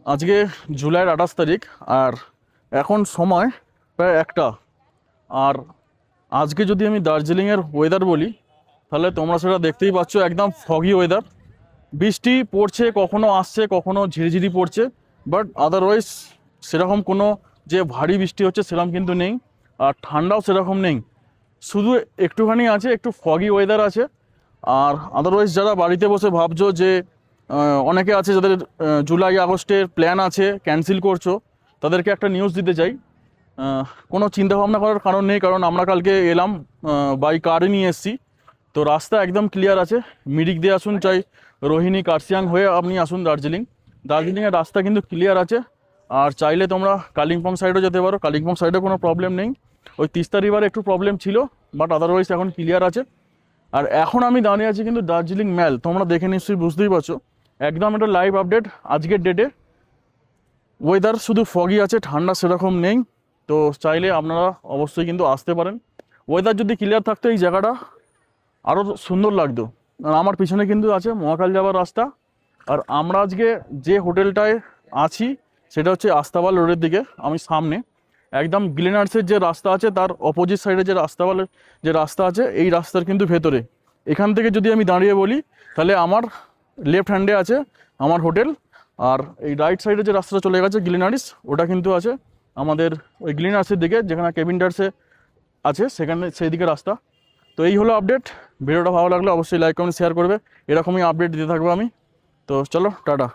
আজকে জুলাইয়ের 28 তারিখ, আর এখন সময় প্রায় 1টা। আর আজকে যদি আমি দার্জিলিংয়ের ওয়েদার বলি, তাহলে তোমরা সেটা দেখতেই পাচ্ছ, একদম ফগি ওয়েদার। বৃষ্টি পড়ছে, কখনো আসছে, কখনো ঝিরিঝিরি পড়ছে, বাট আদারওয়াইজ সেরকম কোনো যে ভারী বৃষ্টি হচ্ছে সেরকম কিন্তু নেই। আর ঠান্ডাও সেরকম নেই, শুধু একটুখানি আছে, একটু ফগি ওয়েদার আছে। আর আদারওয়াইজ যারা বাড়িতে বসে ভাবছো যে অনেকে আছে যাদের জুলাই আগস্টের প্ল্যান আছে, ক্যান্সেল করছো, তাদেরকে একটা নিউজ দিতে চাই। কোনো চিন্তাভাবনা করার কারণ নেই, কারণ আমরা কালকে এলাম, বাই কারে নিয়ে এসেছি। তো রাস্তা একদম ক্লিয়ার আছে, মিরিক দিয়ে আসুন, চাই রোহিণী কার্সিয়াং হয়ে আপনি আসুন দার্জিলিংয়ের রাস্তা কিন্তু ক্লিয়ার আছে। আর চাইলে তোমরা কালিম্পং সাইডেও যেতে পারো, কালিম্পং সাইডে কোনো প্রবলেম নেই। ওই তিস্তা রিভারে একটু প্রবলেম ছিল, বাট আদারওয়াইজ এখন ক্লিয়ার আছে। আর এখন আমি দাঁড়িয়ে আছি কিন্তু দার্জিলিং ম্যাল, তোমরা দেখে নিশ্চয়ই বুঝতেই পারছো, একদম একটা লাইভ আপডেট আজকের ডেটে। ওয়েদার শুধু ফগি আছে, ঠান্ডা সেরকম নেই। তো চাইলে আপনারা অবশ্যই কিন্তু আসতে পারেন। ওয়েদার যদি ক্লিয়ার থাকতো এই জায়গাটা আরও সুন্দর লাগতো। আর আমার পিছনে কিন্তু আছে মহাকাল যাওয়ার রাস্তা। আর আমরা আজকে যে হোটেলটায় আছি সেটা হচ্ছে আস্তাবল রোডের দিকে, আমি সামনে একদম গ্লেনার্সের যে রাস্তা আছে তার অপোজিট সাইডে যে আস্তাবলের যে রাস্তা আছে, এই রাস্তার কিন্তু ভেতরে। এখান থেকে যদি আমি দাঁড়িয়ে বলি, তাহলে আমার লেফট হ্যান্ডে আছে আমার হোটেল, আর এই রাইট সাইডে যে রাস্তাটা চলে গেছে গ্লিনারিস, ওটা কিন্তু আছে আমাদের ওই গ্লিনার্সের দিকে, যেখানে কেবিন্ডার্সে আছে সেখানে, সেই দিকে রাস্তা। তো এই হলো আপডেট। ভিডিওটা ভালো লাগলে অবশ্যই লাইক কমেন্ট শেয়ার করবে, এরকমই আপডেট দিতে থাকবো আমি। তো চলো, টাটা।